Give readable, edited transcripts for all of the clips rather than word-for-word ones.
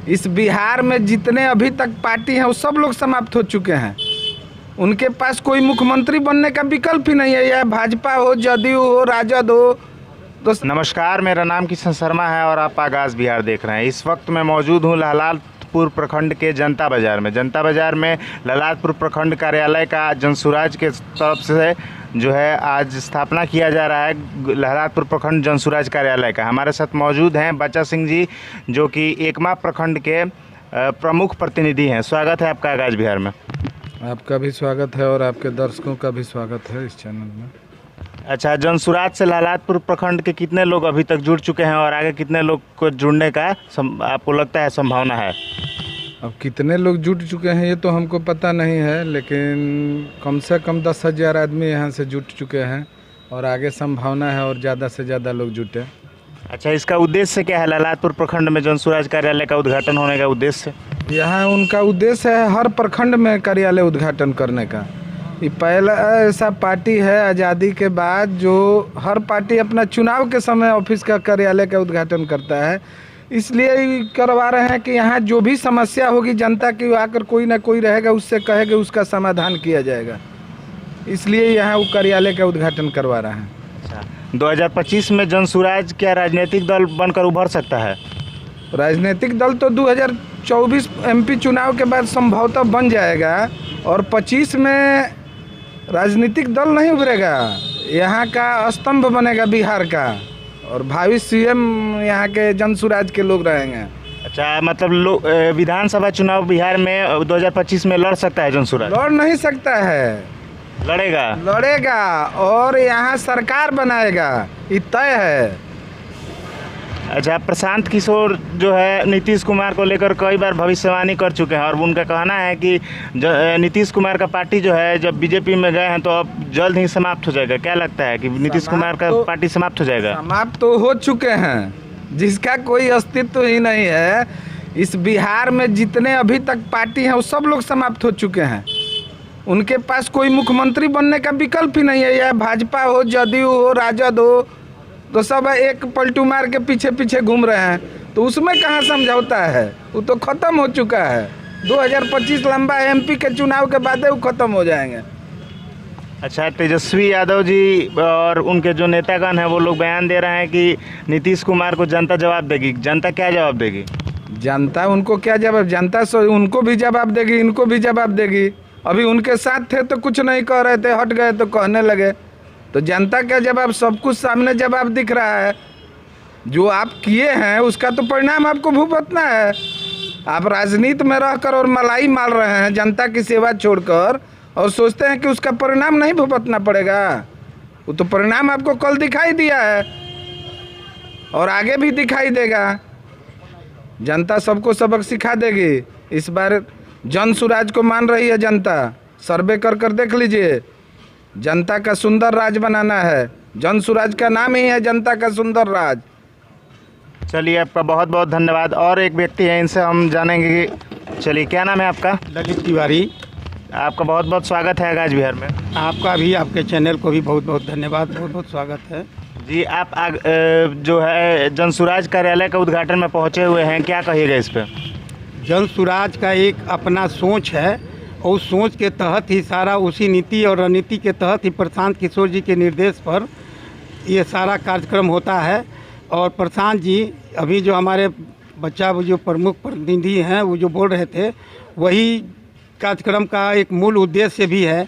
इस बिहार में जितने अभी तक पार्टी हैं वो सब लोग समाप्त हो चुके हैं। उनके पास कोई मुख्यमंत्री बनने का विकल्प ही नहीं है, यह भाजपा हो, जदयू हो, राजद हो। तो नमस्कार, मेरा नाम किशन शर्मा है और आप आगाज़ बिहार देख रहे हैं। इस वक्त मैं मौजूद हूँ लहलादपुर प्रखंड के जनता बाज़ार में। जनता बाज़ार में लहलादपुर प्रखंड कार्यालय का जनसुराज के तरफ से जो है आज स्थापना किया जा रहा है लहलादपुर प्रखंड जनसुराज कार्यालय का। हमारे साथ मौजूद हैं बच्चा सिंह जी, जो कि एकमा प्रखंड के प्रमुख प्रतिनिधि हैं। स्वागत है आपका आगाज़ बिहार में। आपका भी स्वागत है और आपके दर्शकों का भी स्वागत है इस चैनल में। अच्छा, जनसुराज से लहलादपुर प्रखंड के कितने लोग अभी तक जुड़ चुके हैं और आगे कितने लोग को जुड़ने का आपको लगता है संभावना है? अब कितने लोग जुट चुके हैं ये तो हमको पता नहीं है, लेकिन कम से कम 10,000 आदमी यहाँ से जुट चुके हैं और आगे संभावना है और ज़्यादा से ज़्यादा लोग जुटे। अच्छा, इसका उद्देश्य क्या है? लहलादपुर प्रखंड में जनसुराज कार्यालय का उद्घाटन होने का उद्देश्य? यहाँ उनका उद्देश्य है हर प्रखंड में कार्यालय उद्घाटन करने का। ये पहला ऐसा पार्टी है आज़ादी के बाद जो हर पार्टी अपना चुनाव के समय ऑफिस का कार्यालय का उद्घाटन करता है। इसलिए करवा रहे हैं कि यहाँ जो भी समस्या होगी जनता की, आकर कोई ना कोई रहेगा, उससे कहेगा, उसका समाधान किया जाएगा। इसलिए यहाँ वो कार्यालय का उद्घाटन करवा रहे हैं। अच्छा, 2025 में जनसुराज क्या राजनीतिक दल बनकर उभर सकता है? राजनीतिक दल तो 2024 MP चुनाव के बाद संभवतः बन जाएगा और 25 में राजनीतिक दल नहीं उभरेगा। यहाँ का स्तंभ बनेगा बिहार का और भावी CM यहाँ के जनसुराज के लोग रहेंगे। अच्छा, मतलब विधानसभा चुनाव बिहार में 2025 में लड़ सकता है जनसुराज? लड़ नहीं सकता है, लड़ेगा और यहाँ सरकार बनाएगा, ये तय है। अच्छा, प्रशांत किशोर जो है नीतीश कुमार को लेकर कई बार भविष्यवाणी कर चुके हैं और उनका कहना है कि नीतीश कुमार का पार्टी जो है जब बीजेपी में गए हैं तो अब जल्द ही समाप्त हो जाएगा। क्या लगता है कि नीतीश कुमार का पार्टी समाप्त हो जाएगा? समाप्त तो हो चुके हैं, जिसका कोई अस्तित्व ही नहीं है। इस बिहार में जितने अभी तक पार्टी हैं वो सब लोग समाप्त हो चुके हैं। उनके पास कोई मुख्यमंत्री बनने का विकल्प ही नहीं है, यह भाजपा हो, जदयू हो, राजद हो, तो सब एक पलटू मार के पीछे पीछे घूम रहे हैं। तो उसमें कहाँ समझौता है? वो तो ख़त्म हो चुका है। 2025 लंबा MP के चुनाव के बाद वो ख़त्म हो जाएंगे। अच्छा, तेजस्वी यादव जी और उनके जो नेतागण हैं वो लोग बयान दे रहे हैं कि नीतीश कुमार को जनता जवाब देगी। जनता क्या जवाब देगी? जनता उनको क्या जवाब? जनता उनको भी जवाब देगी, इनको भी जवाब देगी। अभी उनके साथ थे तो कुछ नहीं कह रहे थे, हट गए तो कहने लगे। तो जनता का जवाब सब कुछ सामने जवाब दिख रहा है। जो आप किए हैं उसका तो परिणाम आपको भुगतना है। आप राजनीति में रहकर और मलाई मार रहे हैं जनता की सेवा छोड़कर और सोचते हैं कि उसका परिणाम नहीं भुगतना पड़ेगा। वो तो परिणाम आपको कल दिखाई दिया है और आगे भी दिखाई देगा। जनता सबको सबक सिखा देगी। इस बार जनसुराज को मान रही है जनता। सर्वे कर देख लीजिए। जनता का सुंदर राज बनाना है। जनसुराज का नाम ही है जनता का सुंदर राज। चलिए, आपका बहुत बहुत धन्यवाद। और एक व्यक्ति है, इनसे हम जानेंगे कि चलिए, क्या नाम है आपका? ललित तिवारी। आपका बहुत बहुत स्वागत है आगाज़ बिहार में। आपका भी, आपके चैनल को भी बहुत बहुत धन्यवाद, बहुत बहुत स्वागत है जी। आप जो है जनसुराज कार्यालय का उद्घाटन में पहुंचे हुए हैं, क्या कहिएगा इस पर? जनसुराज का एक अपना सोच है और उस सोच के तहत ही सारा, उसी नीति और रणनीति के तहत ही प्रशांत किशोर जी के निर्देश पर ये सारा कार्यक्रम होता है। और प्रशांत जी अभी जो हमारे बच्चा जो प्रमुख प्रतिनिधि हैं वो जो बोल रहे थे, वही कार्यक्रम का एक मूल उद्देश्य भी है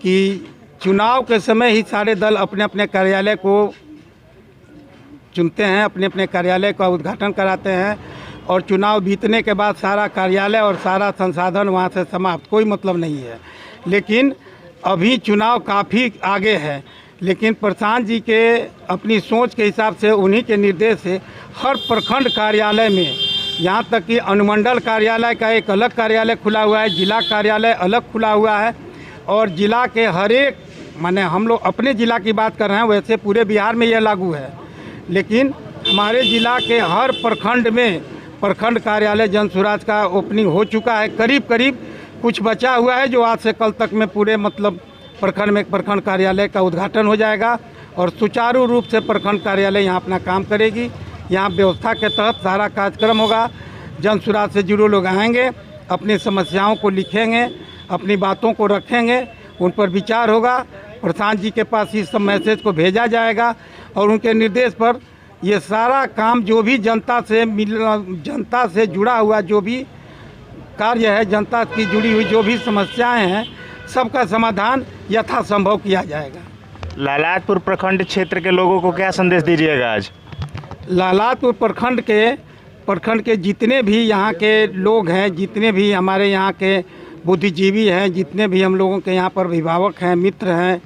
कि चुनाव के समय ही सारे दल अपने अपने कार्यालय को चुनते हैं, अपने अपने कार्यालय का उद्घाटन कराते हैं और चुनाव बीतने के बाद सारा कार्यालय और सारा संसाधन वहाँ से समाप्त, कोई मतलब नहीं है। लेकिन अभी चुनाव काफ़ी आगे है, लेकिन प्रशांत जी के अपनी सोच के हिसाब से, उन्हीं के निर्देश से हर प्रखंड कार्यालय में, यहाँ तक कि अनुमंडल कार्यालय का एक अलग कार्यालय खुला हुआ है, जिला कार्यालय अलग खुला हुआ है और जिला के हर एक, माने हम लोग अपने ज़िला की बात कर रहे हैं, वैसे पूरे बिहार में यह लागू है, लेकिन हमारे ज़िला के हर प्रखंड में प्रखंड कार्यालय जनसुराज का ओपनिंग हो चुका है। करीब करीब कुछ बचा हुआ है जो आज से कल तक में पूरे मतलब प्रखंड में प्रखंड कार्यालय का उद्घाटन हो जाएगा और सुचारू रूप से प्रखंड कार्यालय यहाँ अपना काम करेगी। यहाँ व्यवस्था के तहत सारा कार्यक्रम होगा। जन सुराज से जुड़े लोग आएंगे, अपनी समस्याओं को लिखेंगे, अपनी बातों को रखेंगे, उन पर विचार होगा। प्रधान जी के पास इस सब मैसेज को भेजा जाएगा और उनके निर्देश पर ये सारा काम जो भी जनता से जुड़ा हुआ जो भी कार्य है, जनता की जुड़ी हुई जो भी समस्याएं हैं, सबका समाधान यथासंभव किया जाएगा। लालातपुर प्रखंड क्षेत्र के लोगों को क्या संदेश दीजिएगा आज? लालातपुर प्रखंड के जितने भी यहाँ के लोग हैं, जितने भी हमारे यहाँ के बुद्धिजीवी हैं, जितने भी हम लोगों के यहाँ पर अभिभावक हैं, मित्र हैं,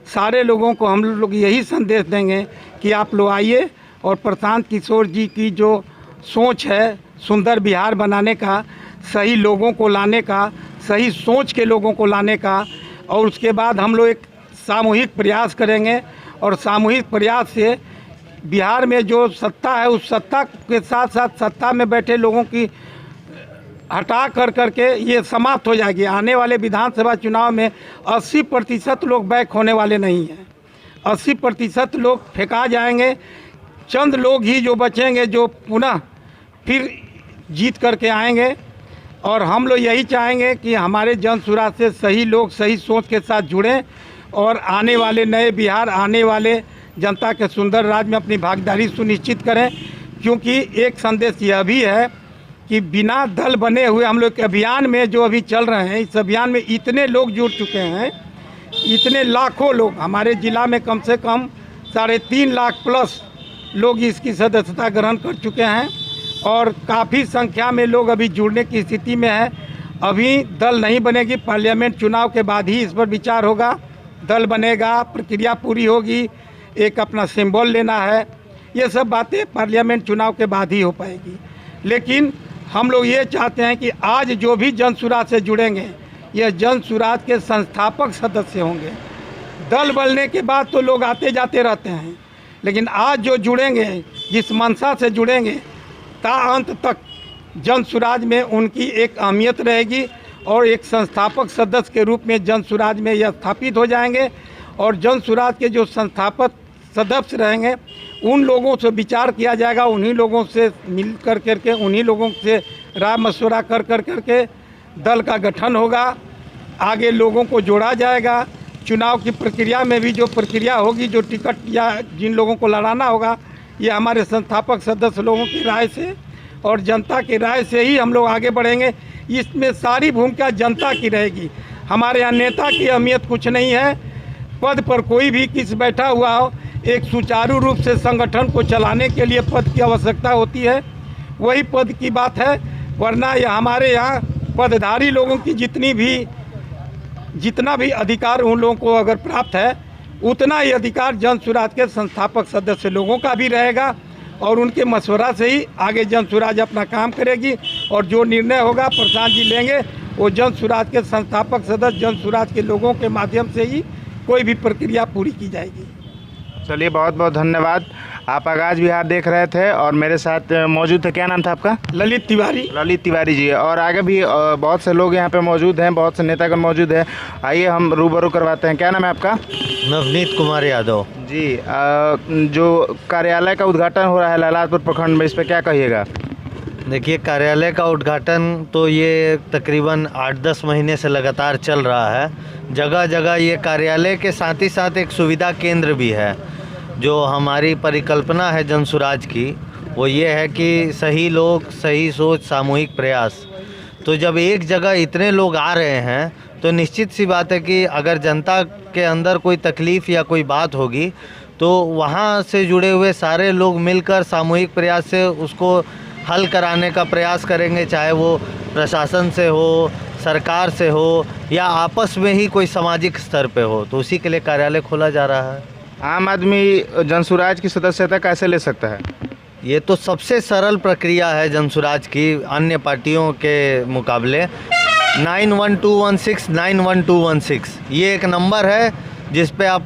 सारे लोगों को हम लोग यही संदेश देंगे कि आप लोग आइए और प्रशांत किशोर जी की जो सोच है सुंदर बिहार बनाने का, सही लोगों को लाने का, सही सोच के लोगों को लाने का, और उसके बाद हम लोग एक सामूहिक प्रयास करेंगे और सामूहिक प्रयास से बिहार में जो सत्ता है उस सत्ता के साथ साथ सत्ता में बैठे लोगों की हटा करके ये समाप्त हो जाएगी। आने वाले विधानसभा चुनाव में 80% लोग बैक होने वाले नहीं हैं। 80% लोग फेंका जाएंगे। चंद लोग ही जो बचेंगे जो पुनः फिर जीत करके आएंगे। और हम लोग यही चाहेंगे कि हमारे जन सुराज से सही लोग सही सोच के साथ जुड़ें और आने वाले नए बिहार, आने वाले जनता के सुंदर राज्य में अपनी भागीदारी सुनिश्चित करें। क्योंकि एक संदेश यह भी है कि बिना दल बने हुए हम लोग के अभियान में जो अभी चल रहे हैं, इस अभियान में इतने लोग जुड़ चुके हैं, इतने लाखों लोग, हमारे ज़िला में कम से कम 3.5 लाख प्लस लोग इसकी सदस्यता ग्रहण कर चुके हैं और काफ़ी संख्या में लोग अभी जुड़ने की स्थिति में है। अभी दल नहीं बनेगी, पार्लियामेंट चुनाव के बाद ही इस पर विचार होगा। दल बनेगा, प्रक्रिया पूरी होगी, एक अपना सिंबल लेना है, ये सब बातें पार्लियामेंट चुनाव के बाद ही हो पाएगी। लेकिन हम लोग ये चाहते हैं कि आज जो भी जन सुराज से जुड़ेंगे, यह जन सुराज के संस्थापक सदस्य होंगे। दल बनने के बाद तो लोग आते जाते रहते हैं, लेकिन आज जो जुड़ेंगे, जिस मंशा से जुड़ेंगे, ता अंत तक जन सुराज में उनकी एक अहमियत रहेगी और एक संस्थापक सदस्य के रूप में जन सुराज में यह स्थापित हो जाएंगे। और जन सुराज के जो संस्थापक सदस्य रहेंगे उन लोगों से विचार किया जाएगा, उन्हीं लोगों से मिल करके उन्हीं लोगों से राय मशवरा करके दल का गठन होगा। आगे लोगों को जोड़ा जाएगा। चुनाव की प्रक्रिया में भी जो प्रक्रिया होगी, जो टिकट या जिन लोगों को लड़ाना होगा, ये हमारे संस्थापक सदस्य लोगों की राय से और जनता की राय से ही हम लोग आगे बढ़ेंगे। इसमें सारी भूमिका जनता की रहेगी। हमारे यहाँ नेता की अहमियत कुछ नहीं है। पद पर कोई भी किस बैठा हुआ हो, एक सुचारू रूप से संगठन को चलाने के लिए पद की आवश्यकता होती है, वही पद की बात है। वरना यह हमारे यहाँ पदधारी लोगों की जितना भी अधिकार उन लोगों को अगर प्राप्त है, उतना ही अधिकार जन सुराज के संस्थापक सदस्य लोगों का भी रहेगा और उनके मशवरा से ही आगे जन सुराज अपना काम करेगी। और जो निर्णय होगा प्रशांत जी लेंगे, वो जन सुराज के संस्थापक सदस्य, जन सुराज के लोगों के माध्यम से ही कोई भी प्रक्रिया पूरी की जाएगी। चलिए, बहुत बहुत धन्यवाद। आप आगाज बिहार देख रहे थे और मेरे साथ मौजूद थे, क्या नाम था आपका? ललित तिवारी। ललित तिवारी जी। और आगे भी बहुत से लोग यहाँ पे मौजूद हैं, बहुत से नेतागण मौजूद हैं। आइए हम रूबरू करवाते हैं। क्या नाम है आपका? नवनीत कुमार यादव जी। जो कार्यालय का उद्घाटन हो रहा है लालातपुर प्रखंड में, इस पर क्या कहिएगा? देखिए, कार्यालय का उद्घाटन तो ये तकरीबन 8-10 महीने से लगातार चल रहा है। जगह जगह ये कार्यालय के साथ ही साथ एक सुविधा केंद्र भी है। जो हमारी परिकल्पना है जन सुराज की, वो ये है कि सही लोग सही सोच सामूहिक प्रयास। तो जब एक जगह इतने लोग आ रहे हैं तो निश्चित सी बात है कि अगर जनता के अंदर कोई तकलीफ़ या कोई बात होगी तो वहाँ से जुड़े हुए सारे लोग मिलकर सामूहिक प्रयास से उसको हल कराने का प्रयास करेंगे, चाहे वो प्रशासन से हो, सरकार से हो या आपस में ही कोई सामाजिक स्तर पे हो। तो उसी के लिए कार्यालय खोला जा रहा है। आम आदमी जन सुराज की सदस्यता कैसे ले सकता है? ये तो सबसे सरल प्रक्रिया है जन सुराज की अन्य पार्टियों के मुकाबले। 9121691216 ये एक नंबर है जिस पे आप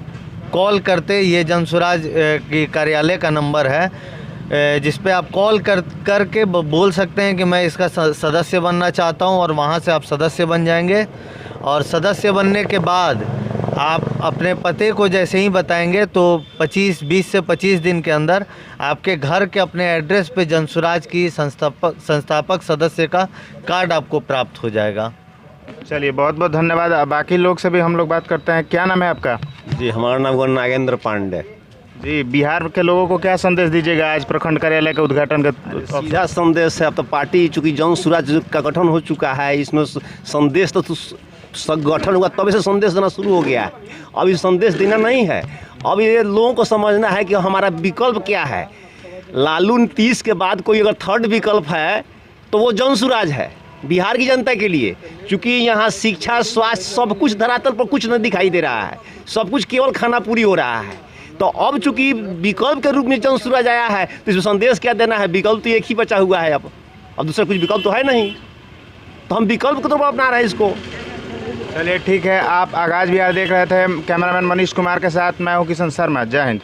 कॉल करते, ये जन सुराज की कार्यालय का नंबर है, जिस पे आप कॉल करके बोल सकते हैं कि मैं इसका सदस्य बनना चाहता हूं, और वहां से आप सदस्य बन जाएंगे। और सदस्य बनने के बाद आप अपने पते को जैसे ही बताएंगे तो 20 से 25 दिन के अंदर आपके घर के अपने एड्रेस पे जनसुराज की संस्थापक सदस्य का कार्ड आपको प्राप्त हो जाएगा। चलिए बहुत बहुत धन्यवाद। बाकी लोग से भी हम लोग बात करते हैं। क्या नाम है आपका? जी, हमारा नाम है नागेंद्र पांडे। जी, बिहार के लोगों को क्या संदेश दीजिएगा आज प्रखंड कार्यालय के उद्घाटन का? सीधा संदेश है। अब तो पार्टी चूँकि जनसुराज का गठन हो चुका है, इसमें संदेश तो गठन हुआ तभी से संदेश देना शुरू हो गया है। अब ये संदेश देना नहीं है, अब ये लोगों को समझना है कि हमारा विकल्प क्या है। लालू नीतीश के बाद कोई अगर थर्ड विकल्प है तो वो जनसुराज है बिहार की जनता के लिए। चूँकि यहाँ शिक्षा, स्वास्थ्य, सब कुछ धरातल पर कुछ नहीं दिखाई दे रहा है, सब कुछ केवल खाना पूरी हो रहा है। तो अब चूँकि विकल्प के रूप में जनसुराज आया है तो इसमें संदेश क्या देना है? विकल्प तो एक ही बचा हुआ है, अब दूसरा कुछ विकल्प तो है नहीं, तो हम विकल्प के तौर पर अपना रहे हैं इसको। चलिए ठीक है। आप आगाज बिहार देख रहे थे। कैमरामैन मनीष कुमार के साथ मैं हूँ किशन शर्मा। जय हिंद।